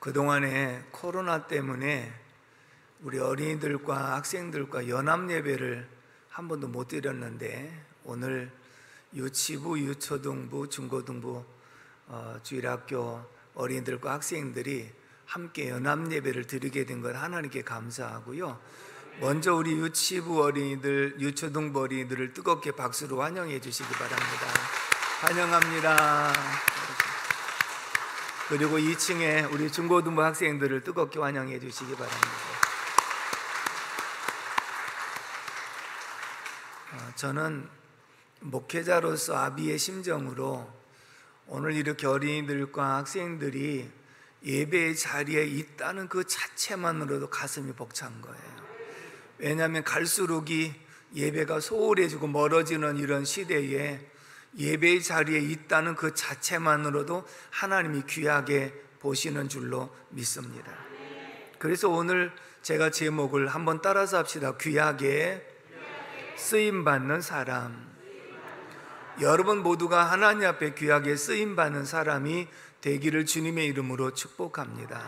그동안에 코로나 때문에 우리 어린이들과 학생들과 연합예배를 한 번도 못 드렸는데, 오늘 유치부, 유초등부, 중고등부 주일학교 어린이들과 학생들이 함께 연합예배를 드리게 된 것 하나님께 감사하고요. 먼저 우리 유치부 어린이들, 유초등부 어린이들을 뜨겁게 박수로 환영해 주시기 바랍니다. 환영합니다. 그리고 2층에 우리 중고등부 학생들을 뜨겁게 환영해 주시기 바랍니다. 저는 목회자로서 아비의 심정으로 오늘 이렇게 어린이들과 학생들이 예배의 자리에 있다는 그 자체만으로도 가슴이 벅찬 거예요. 왜냐하면 갈수록 이 예배가 소홀해지고 멀어지는 이런 시대에 예배의 자리에 있다는 그 자체만으로도 하나님이 귀하게 보시는 줄로 믿습니다. 그래서 오늘 제가 제목을 한번 따라서 합시다. 귀하게 쓰임받는 사람. 여러분 모두가 하나님 앞에 귀하게 쓰임받는 사람이 되기를 주님의 이름으로 축복합니다.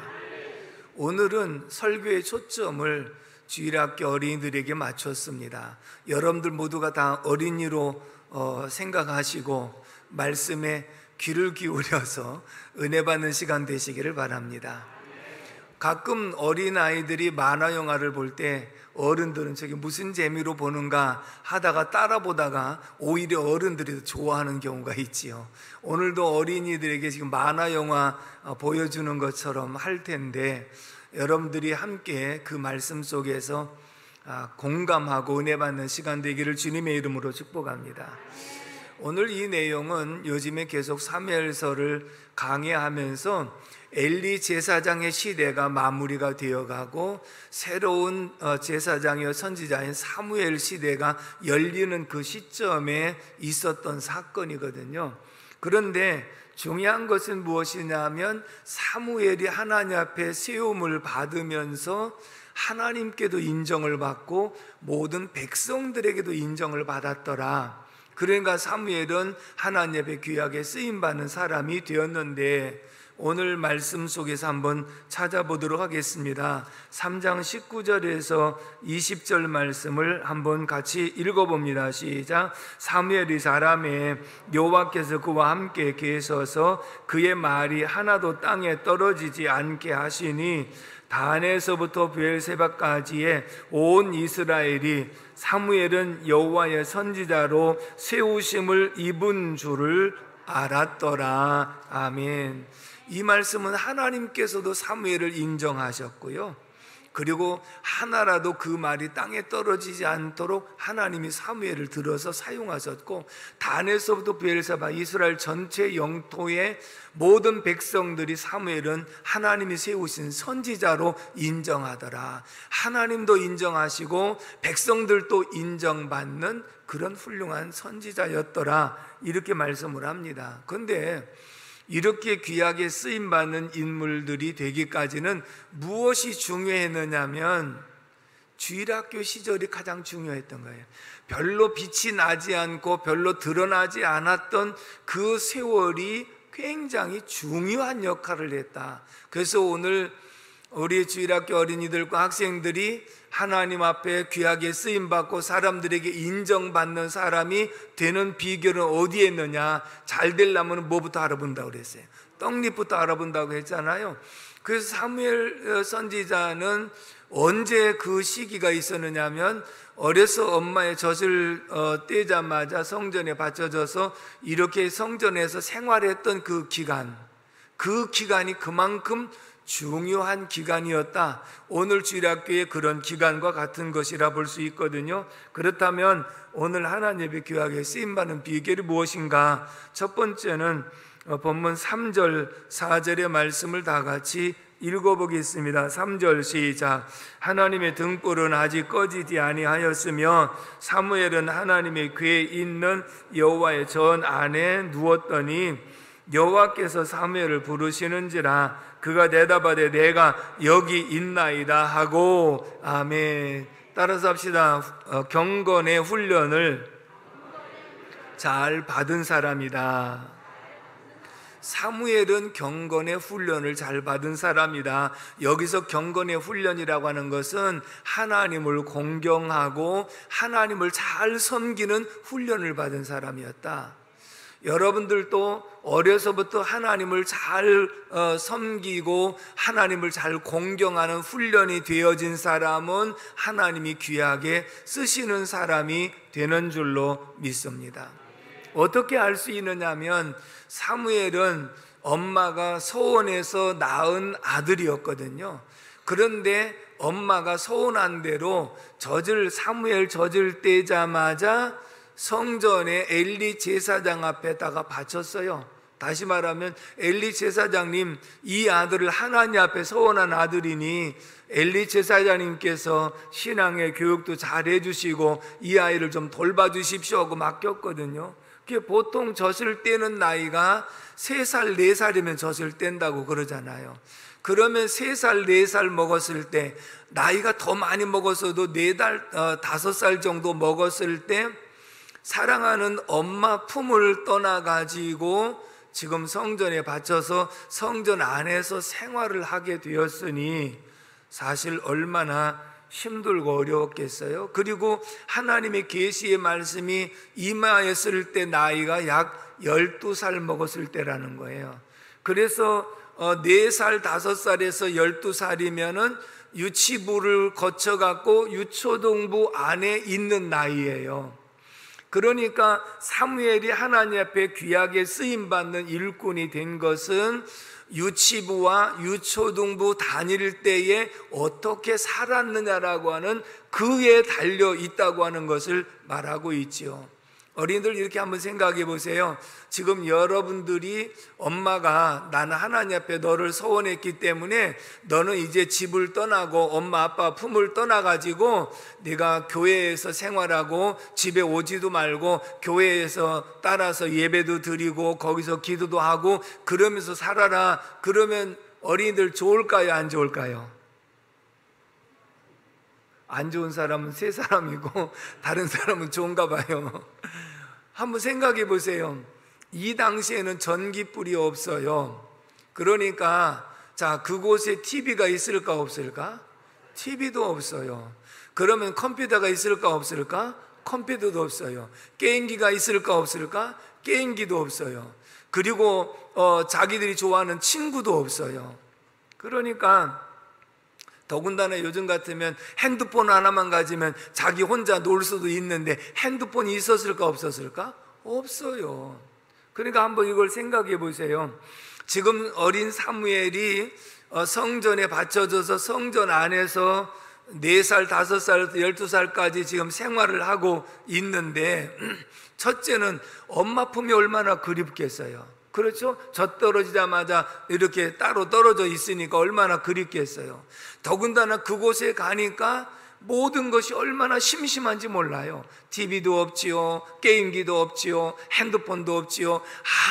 오늘은 설교의 초점을 주일학교 어린이들에게 맞췄습니다. 여러분들 모두가 다 어린이로 생각하시고 말씀에 귀를 기울여서 은혜 받는 시간 되시기를 바랍니다. 가끔 어린아이들이 만화 영화를 볼 때 어른들은 저게 무슨 재미로 보는가 하다가 따라 보다가 오히려 어른들이 더 좋아하는 경우가 있지요. 오늘도 어린이들에게 지금 만화 영화 보여주는 것처럼 할 텐데, 여러분들이 함께 그 말씀 속에서 공감하고 은혜 받는 시간 되기를 주님의 이름으로 축복합니다. 오늘 이 내용은 요즘에 계속 사무엘서를 강해하면서 엘리 제사장의 시대가 마무리가 되어가고 새로운 제사장이요 선지자인 사무엘 시대가 열리는 그 시점에 있었던 사건이거든요. 그런데 중요한 것은 무엇이냐면 사무엘이 하나님 앞에 세움을 받으면서 하나님께도 인정을 받고 모든 백성들에게도 인정을 받았더라. 그러니까 사무엘은 하나님 앞에 귀하게 쓰임받는 사람이 되었는데, 오늘 말씀 속에서 한번 찾아보도록 하겠습니다. 3장 19절에서 20절 말씀을 한번 같이 읽어봅니다. 시작. 사무엘이 자라매 여호와께서 그와 함께 계셔서 그의 말이 하나도 땅에 떨어지지 않게 하시니 단에서부터 브엘세바까지의 온 이스라엘이 사무엘은 여호와의 선지자로 세우심을 입은 줄을 알았더라. 아멘. 이 말씀은 하나님께서도 사무엘을 인정하셨고요, 그리고 하나라도 그 말이 땅에 떨어지지 않도록 하나님이 사무엘을 들어서 사용하셨고, 단에서부터 브엘세바 이스라엘 전체 영토의 모든 백성들이 사무엘은 하나님이 세우신 선지자로 인정하더라. 하나님도 인정하시고 백성들도 인정받는 그런 훌륭한 선지자였더라, 이렇게 말씀을 합니다. 그런데 이렇게 귀하게 쓰임받는 인물들이 되기까지는 무엇이 중요했느냐면 주일학교 시절이 가장 중요했던 거예요. 별로 빛이 나지 않고 별로 드러나지 않았던 그 세월이 굉장히 중요한 역할을 했다. 그래서 오늘 우리 주일학교 어린이들과 학생들이 하나님 앞에 귀하게 쓰임받고 사람들에게 인정받는 사람이 되는 비결은 어디에 있느냐? 잘 되려면 뭐부터 알아본다고 그랬어요? 떡잎부터 알아본다고 했잖아요. 그래서 사무엘 선지자는 언제 그 시기가 있었느냐 하면, 어려서 엄마의 젖을 떼자마자 성전에 바쳐져서 이렇게 성전에서 생활했던 그 기간이 그만큼 중요한 기간이었다. 오늘 주일학교의 그런 기간과 같은 것이라 볼 수 있거든요. 그렇다면 오늘 하나님의 귀하게 쓰임받는 비결이 무엇인가? 첫 번째는 본문 3절 4절의 말씀을 다 같이 읽어보겠습니다. 3절 시작. 하나님의 등불은 아직 꺼지지 아니하였으며 사무엘은 하나님의 궤에 있는 여호와의 전 안에 누웠더니 여호와께서 사무엘을 부르시는지라 그가 대답하되 내가 여기 있나이다 하고. 아멘. 따라서 합시다. 경건의 훈련을 잘 받은 사람이다. 사무엘은 경건의 훈련을 잘 받은 사람이다. 여기서 경건의 훈련이라고 하는 것은 하나님을 공경하고 하나님을 잘 섬기는 훈련을 받은 사람이었다. 여러분들도 어려서부터 하나님을 잘 섬기고 하나님을 잘 공경하는 훈련이 되어진 사람은 하나님이 귀하게 쓰시는 사람이 되는 줄로 믿습니다. 어떻게 알 수 있느냐면 사무엘은 엄마가 소원해서 낳은 아들이었거든요. 그런데 엄마가 소원한 대로 사무엘 젖을 떼자마자 성전에 엘리 제사장 앞에다가 바쳤어요. 다시 말하면 엘리 제사장님, 이 아들을 하나님 앞에 소원한 아들이니 엘리 제사장님께서 신앙의 교육도 잘 해주시고 이 아이를 좀 돌봐주십시오 하고 맡겼거든요. 그게 보통 젖을 떼는 나이가 3살, 4살이면 젖을 뗀다고 그러잖아요. 그러면 3살, 4살 먹었을 때, 나이가 더 많이 먹었어도 4달, 5살 정도 먹었을 때 사랑하는 엄마 품을 떠나가지고 지금 성전에 바쳐서 성전 안에서 생활을 하게 되었으니 사실 얼마나 힘들고 어려웠겠어요. 그리고 하나님의 계시의 말씀이 임하였을 때 나이가 약 12살 먹었을 때라는 거예요. 그래서 4살, 5살에서 12살이면은 유치부를 거쳐갖고 유초등부 안에 있는 나이예요. 그러니까 사무엘이 하나님 앞에 귀하게 쓰임받는 일꾼이 된 것은 유치부와 유초등부 다닐 때에 어떻게 살았느냐라고 하는 그에 달려 있다고 하는 것을 말하고 있지요. 어린이들 이렇게 한번 생각해 보세요. 지금 여러분들이 엄마가 나는 하나님 앞에 너를 소원했기 때문에 너는 이제 집을 떠나고 엄마 아빠 품을 떠나가지고 네가 교회에서 생활하고 집에 오지도 말고 교회에서 따라서 예배도 드리고 거기서 기도도 하고 그러면서 살아라. 그러면 어린이들 좋을까요? 안 좋을까요? 안 좋은 사람은 세 사람이고 다른 사람은 좋은가 봐요. 한번 생각해 보세요. 이 당시에는 전기불이 없어요. 그러니까 자, 그곳에 TV가 있을까 없을까? TV도 없어요. 그러면 컴퓨터가 있을까 없을까? 컴퓨터도 없어요. 게임기가 있을까 없을까? 게임기도 없어요. 그리고 자기들이 좋아하는 친구도 없어요. 그러니까 더군다나 요즘 같으면 핸드폰 하나만 가지면 자기 혼자 놀 수도 있는데 핸드폰이 있었을까 없었을까? 없어요. 그러니까 한번 이걸 생각해 보세요. 지금 어린 사무엘이 성전에 바쳐져서 성전 안에서 4살, 5살, 12살까지 지금 생활을 하고 있는데 첫째는 엄마 품이 얼마나 그립겠어요. 그렇죠? 젖 떨어지자마자 이렇게 따로 떨어져 있으니까 얼마나 그립겠어요. 더군다나 그곳에 가니까 모든 것이 얼마나 심심한지 몰라요. TV도 없지요, 게임기도 없지요, 핸드폰도 없지요.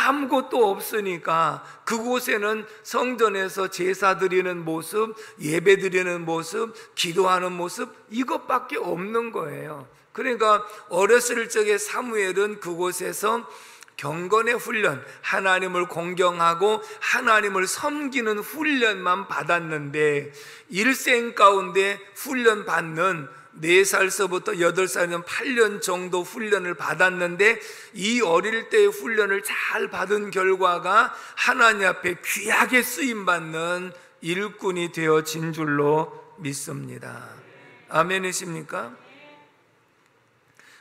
아무것도 없으니까 그곳에는 성전에서 제사 드리는 모습, 예배 드리는 모습, 기도하는 모습, 이것밖에 없는 거예요. 그러니까 어렸을 적에 사무엘은 그곳에서 경건의 훈련, 하나님을 공경하고 하나님을 섬기는 훈련만 받았는데 일생 가운데 훈련 받는 4살서부터 8살이면 8년 정도 훈련을 받았는데 이 어릴 때의 훈련을 잘 받은 결과가 하나님 앞에 귀하게 쓰임받는 일꾼이 되어진 줄로 믿습니다. 아멘이십니까?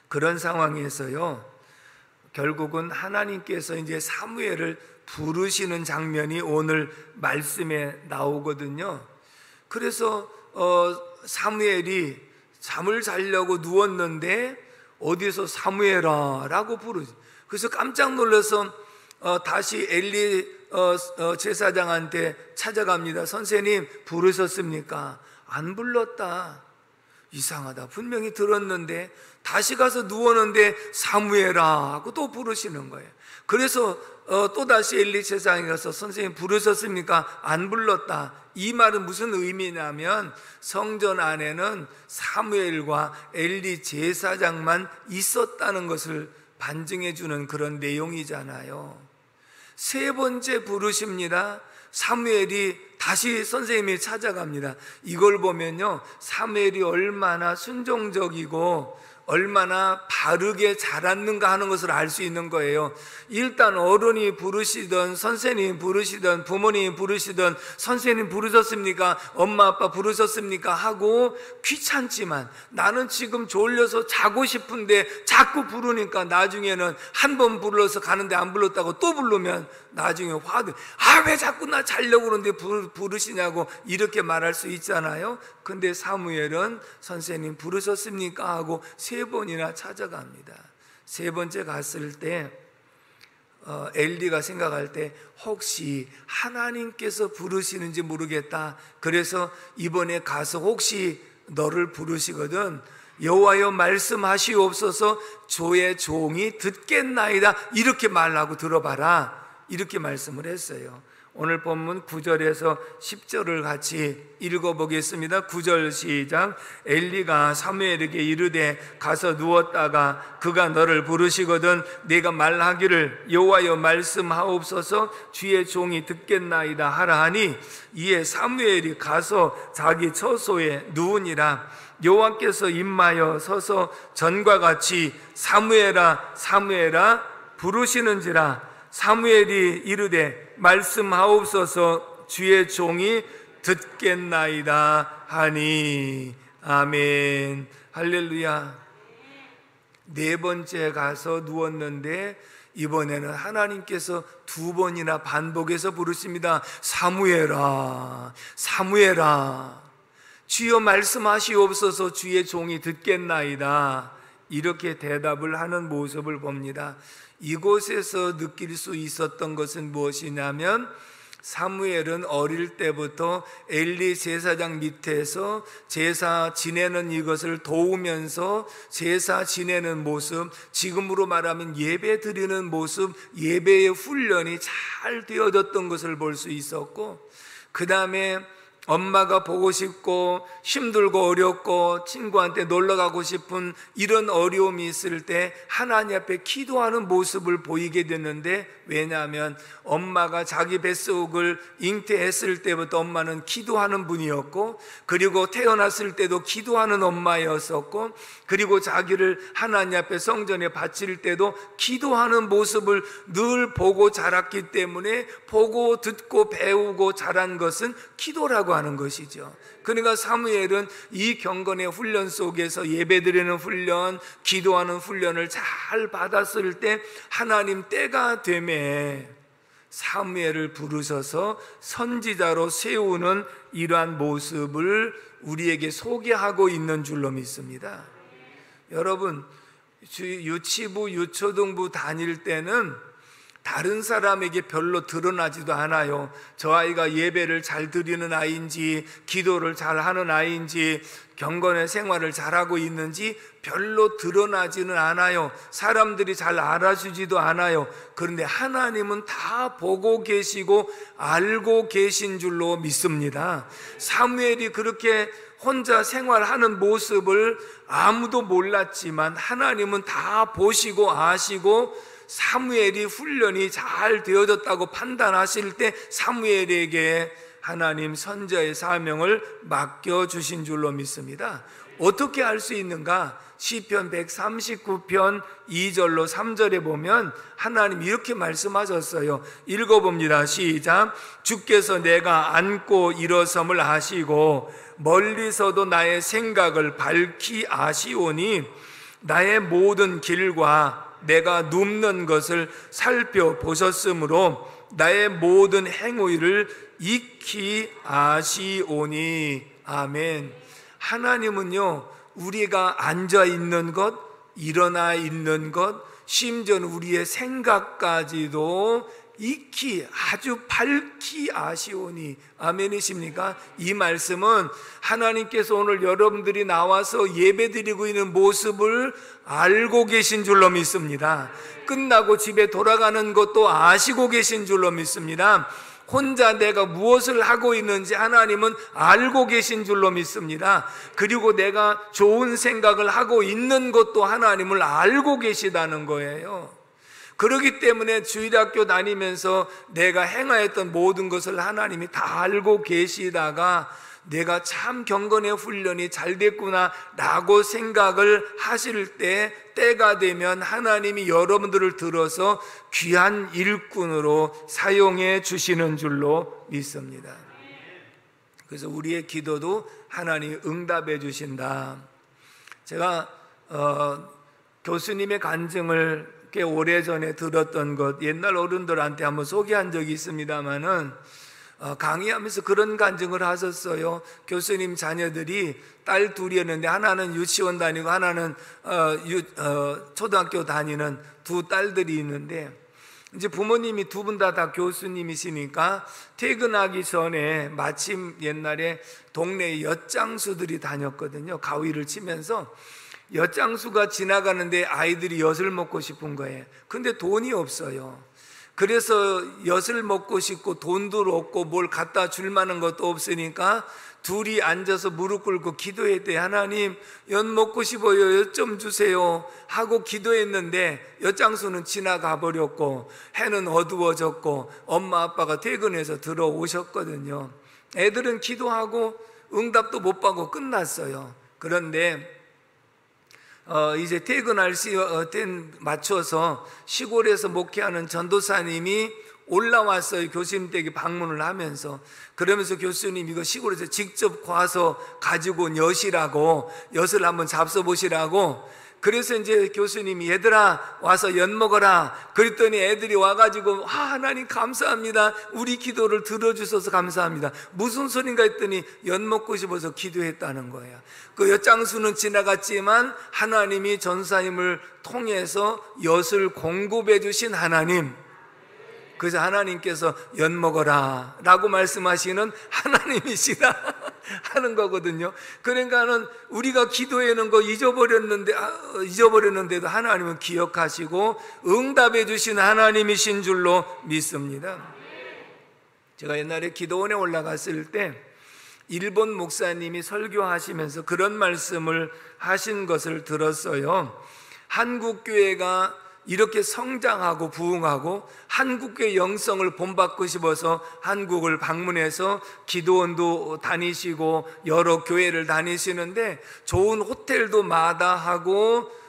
그런 상황에서요, 결국은 하나님께서 이제 사무엘을 부르시는 장면이 오늘 말씀에 나오거든요. 그래서 사무엘이 잠을 자려고 누웠는데 어디서 사무엘아 라고 부르지. 그래서 깜짝 놀라서 다시 엘리 제사장한테 찾아갑니다. 선생님 부르셨습니까? 안 불렀다. 이상하다. 분명히 들었는데 다시 가서 누웠는데 사무엘아 하고 또 부르시는 거예요. 그래서 또다시 엘리 제사장이 가서 선생님 부르셨습니까? 안 불렀다. 이 말은 무슨 의미냐면 성전 안에는 사무엘과 엘리 제사장만 있었다는 것을 반증해 주는 그런 내용이잖아요. 세 번째 부르십니다. 사무엘이 다시 선생님이 찾아갑니다. 이걸 보면요, 사무엘이 얼마나 순종적이고 얼마나 바르게 자랐는가 하는 것을 알 수 있는 거예요. 일단 어른이 부르시던, 선생님이 부르시던, 부모님이 부르시던, 선생님 부르셨습니까? 엄마 아빠 부르셨습니까? 하고 귀찮지만 나는 지금 졸려서 자고 싶은데 자꾸 부르니까 나중에는 한 번 불러서 가는데 안 불렀다고 또 부르면 나중에 화도, 왜 자꾸 나 자려고 그러는데 부르시냐고 이렇게 말할 수 있잖아요. 근데 사무엘은 선생님 부르셨습니까? 하고 세 번이나 찾아갑니다. 세 번째 갔을 때 엘리가 생각할 때 혹시 하나님께서 부르시는지 모르겠다. 그래서 이번에 가서 혹시 너를 부르시거든 여호와여 말씀하시옵소서 주의 종이 듣겠나이다. 이렇게 말하고 들어봐라. 이렇게 말씀을 했어요. 오늘 본문 9절에서 10절을 같이 읽어보겠습니다. 9절 시작. 엘리가 사무엘에게 이르되 가서 누웠다가 그가 너를 부르시거든 네가 말하기를 여호와여 말씀하옵소서 주의 종이 듣겠나이다 하라 하니 이에 사무엘이 가서 자기 처소에 누우니라. 여호와께서 임하여 서서 전과 같이 사무엘아 사무엘아 부르시는지라. 사무엘이 이르되 말씀하옵소서 주의 종이 듣겠나이다 하니. 아멘. 할렐루야. 네 번째 가서 누웠는데 이번에는 하나님께서 두 번이나 반복해서 부르십니다. 사무엘아 사무엘아 주여 말씀하시옵소서 주의 종이 듣겠나이다. 이렇게 대답을 하는 모습을 봅니다. 이곳에서 느낄 수 있었던 것은 무엇이냐면 사무엘은 어릴 때부터 엘리 제사장 밑에서 제사 지내는 이것을 도우면서 제사 지내는 모습, 지금으로 말하면 예배 드리는 모습, 예배의 훈련이 잘 되어졌던 것을 볼 수 있었고, 그 다음에 엄마가 보고 싶고 힘들고 어렵고 친구한테 놀러 가고 싶은 이런 어려움이 있을 때 하나님 앞에 기도하는 모습을 보이게 됐는데, 왜냐하면 엄마가 자기 뱃속을 잉태했을 때부터 엄마는 기도하는 분이었고, 그리고 태어났을 때도 기도하는 엄마였었고, 그리고 자기를 하나님 앞에 성전에 바칠 때도 기도하는 모습을 늘 보고 자랐기 때문에 보고 듣고 배우고 자란 것은 기도라고 하는 것이죠. 그러니까 사무엘은 이 경건의 훈련 속에서 예배드리는 훈련, 기도하는 훈련을 잘 받았을 때 하나님 때가 되매 사무엘을 부르셔서 선지자로 세우는 이러한 모습을 우리에게 소개하고 있는 줄로 믿습니다. 여러분, 유치부, 유초등부 다닐 때는 다른 사람에게 별로 드러나지도 않아요. 저 아이가 예배를 잘 드리는 아이인지, 기도를 잘 하는 아이인지, 경건의 생활을 잘하고 있는지 별로 드러나지는 않아요. 사람들이 잘 알아주지도 않아요. 그런데 하나님은 다 보고 계시고 알고 계신 줄로 믿습니다. 사무엘이 그렇게 혼자 생활하는 모습을 아무도 몰랐지만 하나님은 다 보시고 아시고, 사무엘이 훈련이 잘 되어졌다고 판단하실 때 사무엘에게 하나님 선지자의 사명을 맡겨주신 줄로 믿습니다. 어떻게 알 수 있는가? 시편 139편 2절로 3절에 보면 하나님 이렇게 말씀하셨어요. 읽어봅니다. 시작. 주께서 내가 앉고 일어섬을 아시고 멀리서도 나의 생각을 밝히 아시오니 나의 모든 길과 내가 눕는 것을 살펴보셨으므로 나의 모든 행위를 익히 아시오니. 아멘. 하나님은요, 우리가 앉아 있는 것, 일어나 있는 것, 심지어는 우리의 생각까지도 익히 아주 밝히 아시오니. 아멘이십니까? 이 말씀은 하나님께서 오늘 여러분들이 나와서 예배드리고 있는 모습을 알고 계신 줄로 믿습니다. 끝나고 집에 돌아가는 것도 아시고 계신 줄로 믿습니다. 혼자 내가 무엇을 하고 있는지 하나님은 알고 계신 줄로 믿습니다. 그리고 내가 좋은 생각을 하고 있는 것도 하나님을 알고 계시다는 거예요. 그렇기 때문에 주일학교 다니면서 내가 행하였던 모든 것을 하나님이 다 알고 계시다가 내가 참 경건의 훈련이 잘 됐구나 라고 생각을 하실 때, 때가 되면 하나님이 여러분들을 들어서 귀한 일꾼으로 사용해 주시는 줄로 믿습니다. 그래서 우리의 기도도 하나님이 응답해 주신다. 제가 교수님의 간증을 꽤 오래전에 들었던 것, 옛날 어른들한테 한번 소개한 적이 있습니다마는, 강의하면서 그런 간증을 하셨어요. 교수님 자녀들이 딸 둘이었는데 하나는 유치원 다니고 하나는 초등학교 다니는 두 딸들이 있는데, 이제 부모님이 두 분 다 교수님이시니까 퇴근하기 전에 마침 옛날에 동네에 엿장수들이 다녔거든요. 가위를 치면서 엿장수가 지나가는데 아이들이 엿을 먹고 싶은 거예요. 근데 돈이 없어요. 그래서 엿을 먹고 싶고 돈도 없고 뭘 갖다 줄 만한 것도 없으니까 둘이 앉아서 무릎 꿇고 기도했대. 하나님, 엿 먹고 싶어요. 엿 좀 주세요 하고 기도했는데 엿장수는 지나가 버렸고 해는 어두워졌고 엄마 아빠가 퇴근해서 들어오셨거든요. 애들은 기도하고 응답도 못 받고 끝났어요. 그런데 이제 퇴근할 시간에 맞춰서 시골에서 목회하는 전도사님이 올라왔어요. 교수님 댁에 방문을 하면서. 그러면서 교수님 이거 시골에서 직접 과서 가지고 온 엿이라고, 엿을 한번 잡숴보시라고. 그래서 이제 교수님이 얘들아 와서 엿 먹어라 그랬더니 애들이 와가지고 하나님 감사합니다, 우리 기도를 들어주셔서 감사합니다. 무슨 소린가 했더니 엿 먹고 싶어서 기도했다는 거예요. 그 엿장수는 지나갔지만 하나님이 전사님을 통해서 엿을 공급해 주신 하나님, 그래서 하나님께서 엿 먹어라 라고 말씀하시는 하나님이시다 하는 거거든요. 그러니까는 우리가 기도해놓은 거 잊어버렸는데도 하나님은 기억하시고 응답해 주신 하나님이신 줄로 믿습니다. 제가 옛날에 기도원에 올라갔을 때 일본 목사님이 설교하시면서 그런 말씀을 하신 것을 들었어요. 한국교회가 이렇게 성장하고 부흥하고 한국의 영성을 본받고 싶어서 한국을 방문해서 기도원도 다니시고 여러 교회를 다니시는데 좋은 호텔도 마다하고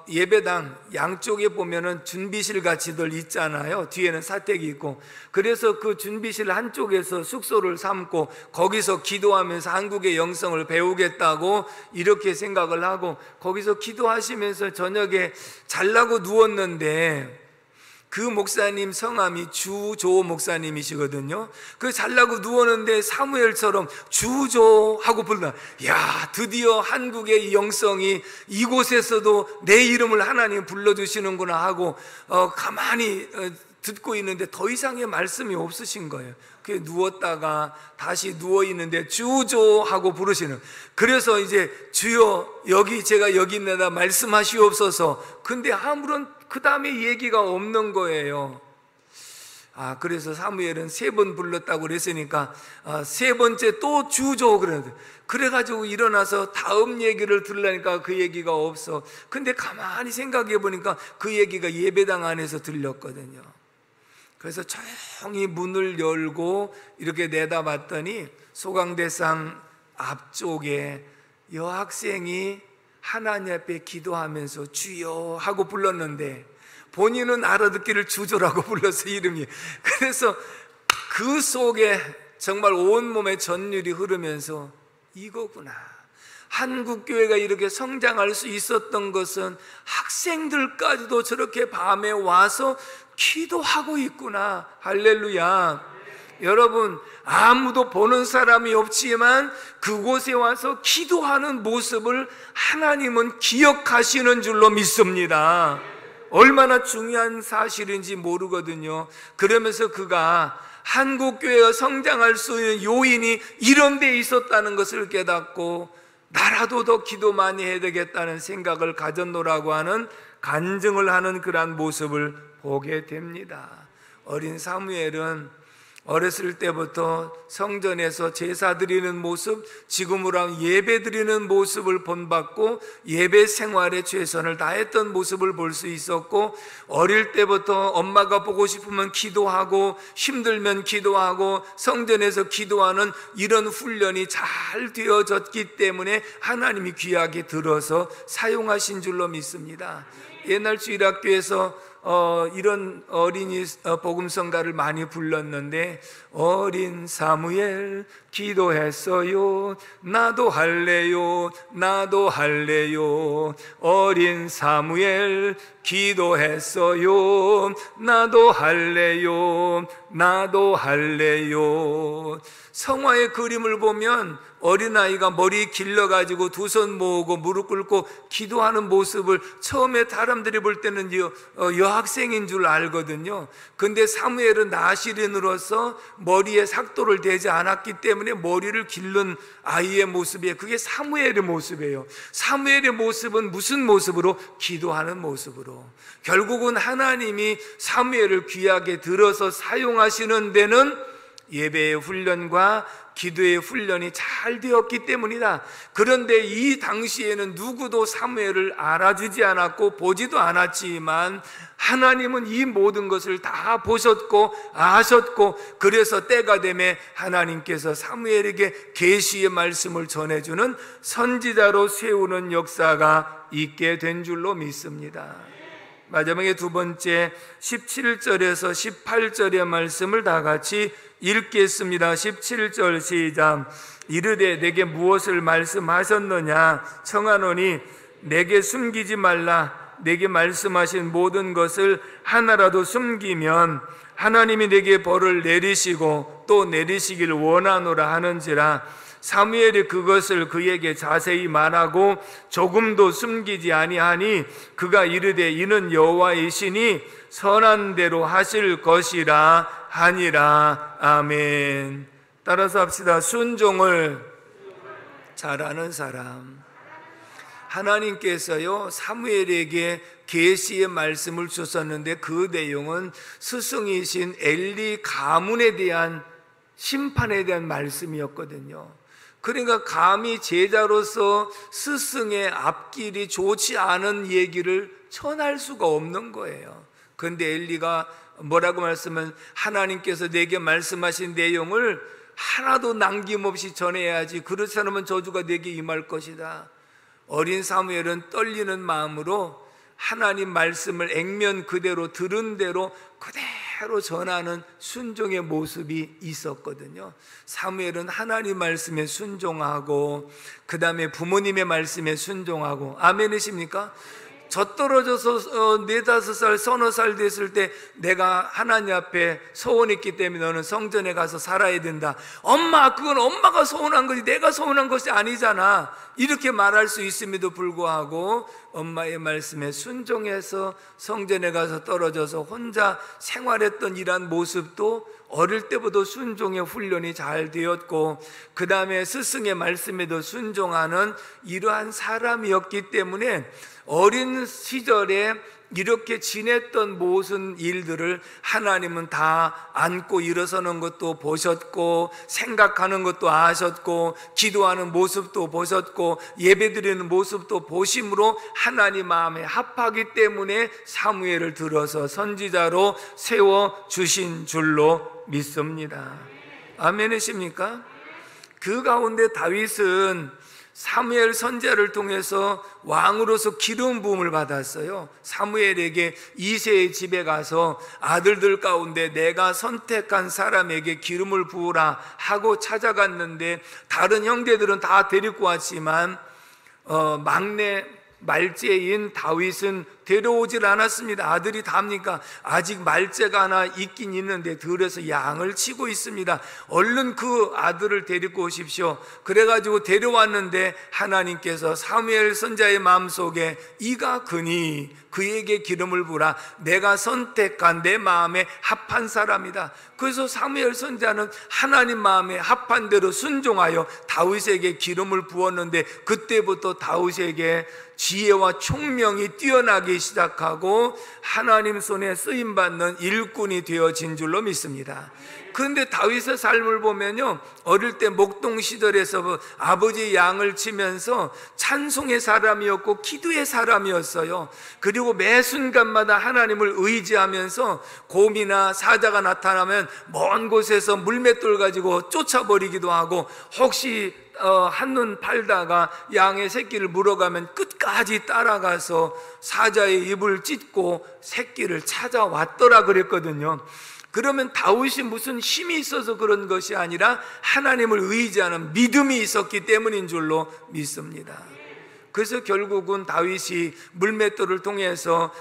예배당 양쪽에 보면은 준비실 같이들 있잖아요. 뒤에는 사택이 있고. 그래서 그 준비실 한쪽에서 숙소를 삼고 거기서 기도하면서 한국의 영성을 배우겠다고 이렇게 생각을 하고 거기서 기도하시면서 저녁에 잘라고 누웠는데, 그 목사님 성함이 주조 목사님이시거든요. 그 잘라고 누웠는데 사무엘처럼 주조 하고 불러. 야, 드디어 한국의 영성이 이곳에서도 내 이름을 하나님 불러주시는구나 하고 가만히 듣고 있는데 더 이상의 말씀이 없으신 거예요. 그 누웠다가 다시 누워있는데 주조 하고 부르시는. 그래서 이제 주여 제가 여기 있는다 말씀하시옵소서. 근데 아무런 그 다음에 얘기가 없는 거예요. 그래서 사무엘은 3번 불렀다고 그랬으니까 3번째 또 주조 그래가지고 일어나서 다음 얘기를 들으려니까 그 얘기가 없어. 근데 가만히 생각해 보니까 그 얘기가 예배당 안에서 들렸거든요. 그래서 조용히 문을 열고 이렇게 내다봤더니 소강대상 앞쪽에 여학생이 하나님 앞에 기도하면서 주여 하고 불렀는데 본인은 알아듣기를 주조라고 불렀어, 이름이. 그래서 그 속에 정말 온몸에 전율이 흐르면서 이거구나, 한국교회가 이렇게 성장할 수 있었던 것은 학생들까지도 저렇게 밤에 와서 기도하고 있구나. 할렐루야. 여러분, 아무도 보는 사람이 없지만 그곳에 와서 기도하는 모습을 하나님은 기억하시는 줄로 믿습니다. 얼마나 중요한 사실인지 모르거든요. 그러면서 그가 한국교회가 성장할 수 있는 요인이 이런 데 있었다는 것을 깨닫고 나라도 더 기도 많이 해야 되겠다는 생각을 가졌노라고 하는 간증을 하는 그러한 모습을 보게 됩니다. 어린 사무엘은 어렸을 때부터 성전에서 제사 드리는 모습, 지금으로 하면 예배 드리는 모습을 본받고 예배 생활에 최선을 다했던 모습을 볼 수 있었고, 어릴 때부터 엄마가 보고 싶으면 기도하고 힘들면 기도하고 성전에서 기도하는 이런 훈련이 잘 되어졌기 때문에 하나님이 귀하게 들어서 사용하신 줄로 믿습니다. 옛날 주일학교에서 이런 어린이 복음성가를 많이 불렀는데, 어린 사무엘 기도했어요, 나도 할래요, 나도 할래요. 어린 사무엘 기도했어요, 나도 할래요, 나도 할래요. 성화의 그림을 보면 어린아이가 머리 길러가지고 두 손 모으고 무릎 꿇고 기도하는 모습을 처음에 사람들이 볼 때는 여학생인 줄 알거든요. 근데 사무엘은 나시린으로서 머리에 삭도를 대지 않았기 때문에 머리를 기른 아이의 모습이에요. 그게 사무엘의 모습이에요. 사무엘의 모습은 무슨 모습으로? 기도하는 모습으로. 결국은 하나님이 사무엘을 귀하게 들어서 사용하시는 데는 예배의 훈련과 기도의 훈련이 잘 되었기 때문이다. 그런데 이 당시에는 누구도 사무엘을 알아주지 않았고 보지도 않았지만 하나님은 이 모든 것을 다 보셨고 아셨고, 그래서 때가 되면 하나님께서 사무엘에게 계시의 말씀을 전해주는 선지자로 세우는 역사가 있게 된 줄로 믿습니다. 마지막에 두 번째 17절에서 18절의 말씀을 다 같이 읽겠습니다. 17절 시작. 이르되 내게 무엇을 말씀하셨느냐 청하노니 내게 숨기지 말라. 내게 말씀하신 모든 것을 하나라도 숨기면 하나님이 내게 벌을 내리시고 또 내리시길 원하노라 하는지라. 사무엘이 그것을 그에게 자세히 말하고 조금도 숨기지 아니하니 그가 이르되 이는 여호와이시니 선한 대로 하실 것이라 하니라. 아멘. 따라서 합시다. 순종을 잘하는 사람. 하나님께서요 사무엘에게 계시의 말씀을 주셨는데 그 내용은 스승이신 엘리 가문에 대한 심판에 대한 말씀이었거든요. 그러니까 감히 제자로서 스승의 앞길이 좋지 않은 얘기를 전할 수가 없는 거예요. 그런데 엘리가 뭐라고 말씀하면 하나님께서 내게 말씀하신 내용을 하나도 남김없이 전해야지, 그렇지 않으면 저주가 내게 임할 것이다. 어린 사무엘은 떨리는 마음으로 하나님 말씀을 액면 그대로 들은 대로 그대로 전하는 순종의 모습이 있었거든요. 사무엘은 하나님 말씀에 순종하고 그 다음에 부모님의 말씀에 순종하고. 아멘이십니까? 젖떨어져서 4-5살, 서너 살 됐을 때 내가 하나님 앞에 소원했기 때문에 너는 성전에 가서 살아야 된다. 엄마, 그건 엄마가 소원한 거지 내가 소원한 것이 아니잖아. 이렇게 말할 수 있음에도 불구하고 엄마의 말씀에 순종해서 성전에 가서 떨어져서 혼자 생활했던 이러한 모습도 어릴 때부터 순종의 훈련이 잘 되었고, 그 다음에 스승의 말씀에도 순종하는 이러한 사람이었기 때문에 어린 시절에 이렇게 지냈던 모든 일들을 하나님은 다 안고 일어서는 것도 보셨고, 생각하는 것도 아셨고, 기도하는 모습도 보셨고, 예배드리는 모습도 보심으로 하나님 마음에 합하기 때문에 사무엘을 들어서 선지자로 세워주신 줄로 믿습니다. 아멘이십니까? 그 가운데 다윗은 사무엘 선지자를 통해서 왕으로서 기름 부음을 받았어요. 사무엘에게 이새의 집에 가서 아들들 가운데 내가 선택한 사람에게 기름을 부으라 하고 찾아갔는데 다른 형제들은 다 데리고 왔지만 막내 말제인 다윗은 데려오질 않았습니다. 아들이 답니까? 아직 말제가 하나 있긴 있는데 들에서 양을 치고 있습니다. 얼른 그 아들을 데리고 오십시오. 그래가지고 데려왔는데 하나님께서 사무엘 선지자의 마음속에 이가 그니 그에게 기름을 부라. 내가 선택한 내 마음에 합한 사람이다. 그래서 사무엘 선지자는 하나님 마음에 합한 대로 순종하여 다윗에게 기름을 부었는데 그때부터 다윗에게 지혜와 총명이 뛰어나기 시작하고 하나님 손에 쓰임받는 일꾼이 되어진 줄로 믿습니다. 그런데 다윗의 삶을 보면요, 어릴 때 목동 시절에서 아버지 양을 치면서 찬송의 사람이었고 기도의 사람이었어요. 그리고 매 순간마다 하나님을 의지하면서 곰이나 사자가 나타나면 먼 곳에서 물맷돌 가지고 쫓아버리기도 하고, 혹시 한눈 팔다가 양의 새끼를 물어가면 끝까지 따라가서 사자의 입을 찢고 새끼를 찾아왔더라 그랬거든요. 그러면 다윗이 무슨 힘이 있어서 그런 것이 아니라 하나님을 의지하는 믿음이 있었기 때문인 줄로 믿습니다. 그래서 결국은 다윗이 물맷돌을 통해서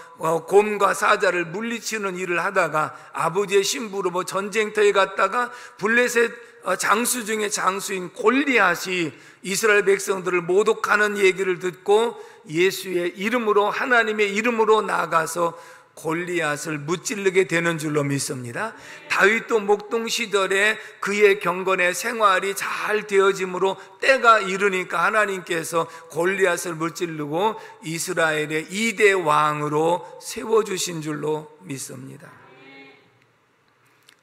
곰과 사자를 물리치는 일을 하다가 아버지의 신부로 전쟁터에 갔다가 블레셋 장수 중에 장수인 골리앗이 이스라엘 백성들을 모독하는 얘기를 듣고 예수의 이름으로, 하나님의 이름으로 나가서 골리앗을 무찌르게 되는 줄로 믿습니다. 다윗도 목동 시절에 그의 경건의 생활이 잘 되어짐으로 때가 이르니까 하나님께서 골리앗을 무찌르고 이스라엘의 2대 왕으로 세워주신 줄로 믿습니다.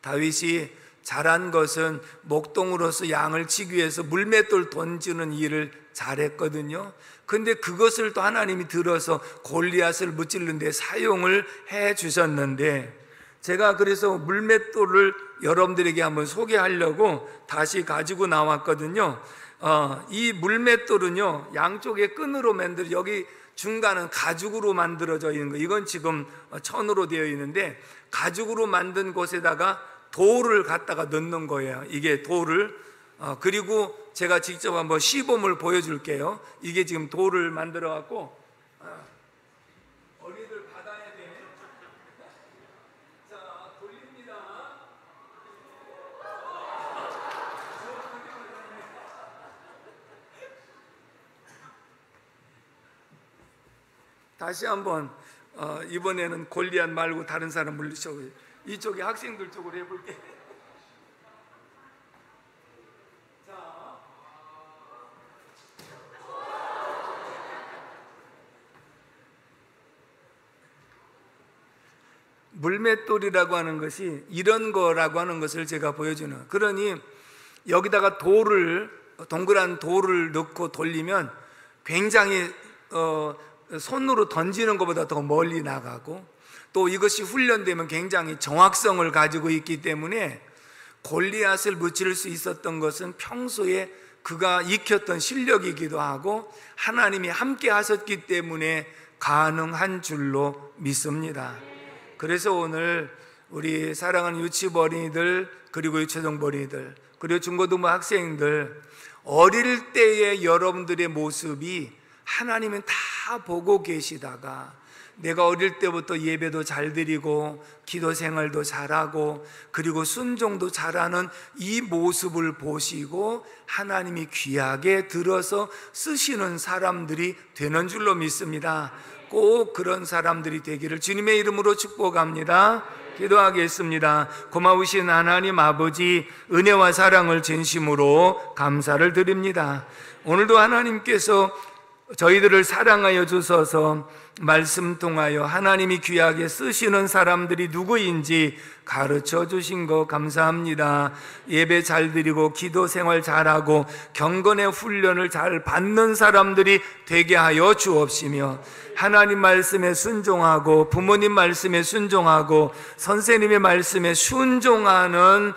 다윗이 잘한 것은 목동으로서 양을 치기 위해서 물맷돌 던지는 일을 잘했거든요. 근데 그것을 또 하나님이 들어서 골리앗을 무찌르는 데 사용을 해 주셨는데, 제가 그래서 물맷돌을 여러분들에게 한번 소개하려고 다시 가지고 나왔거든요. 이 물맷돌은요, 양쪽에 끈으로 만들어, 여기 중간은 가죽으로 만들어져 있는 거, 이건 지금 천으로 되어 있는데 가죽으로 만든 곳에다가 돌을 갖다가 넣는 거예요. 이게 돌을 그리고 제가 직접 한번 시범을 보여줄게요. 이게 지금 돌을 만들어 갖고 어린이들 받아야 돼. 자, 돌립니다. 다시 한번 이번에는 골리앗 말고 다른 사람 물리쳐보세요. 이쪽에 학생들 쪽으로 해볼게. 물맷돌이라고 하는 것이 이런 거라고 하는 것을 제가 보여주는, 그러니 여기다가 동그란 돌을 넣고 돌리면 굉장히 손으로 던지는 것보다 더 멀리 나가고, 또 이것이 훈련되면 굉장히 정확성을 가지고 있기 때문에 골리앗을 무찌를 수 있었던 것은 평소에 그가 익혔던 실력이기도 하고 하나님이 함께 하셨기 때문에 가능한 줄로 믿습니다. 그래서 오늘 우리 사랑하는 유치부 어린이들, 그리고 유초등 어린이들, 그리고 중고등부 학생들, 어릴 때의 여러분들의 모습이 하나님은 다 보고 계시다가 내가 어릴 때부터 예배도 잘 드리고 기도 생활도 잘하고 그리고 순종도 잘하는 이 모습을 보시고 하나님이 귀하게 들어서 쓰시는 사람들이 되는 줄로 믿습니다. 꼭 그런 사람들이 되기를 주님의 이름으로 축복합니다. 기도하겠습니다. 고마우신 하나님 아버지, 은혜와 사랑을 진심으로 감사를 드립니다. 오늘도 하나님께서 저희들을 사랑하여 주셔서 말씀 통하여 하나님이 귀하게 쓰시는 사람들이 누구인지 가르쳐 주신 거 감사합니다. 예배 잘 드리고 기도 생활 잘하고 경건의 훈련을 잘 받는 사람들이 되게 하여 주옵시며, 하나님 말씀에 순종하고 부모님 말씀에 순종하고 선생님의 말씀에 순종하는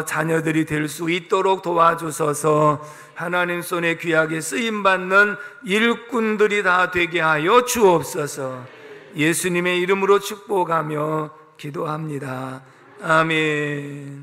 자녀들이 될 수 있도록 도와주셔서 하나님 손에 귀하게 쓰임받는 일꾼들이 다 되게 하여 주옵소서. 예수님의 이름으로 축복하며 기도합니다. 아멘.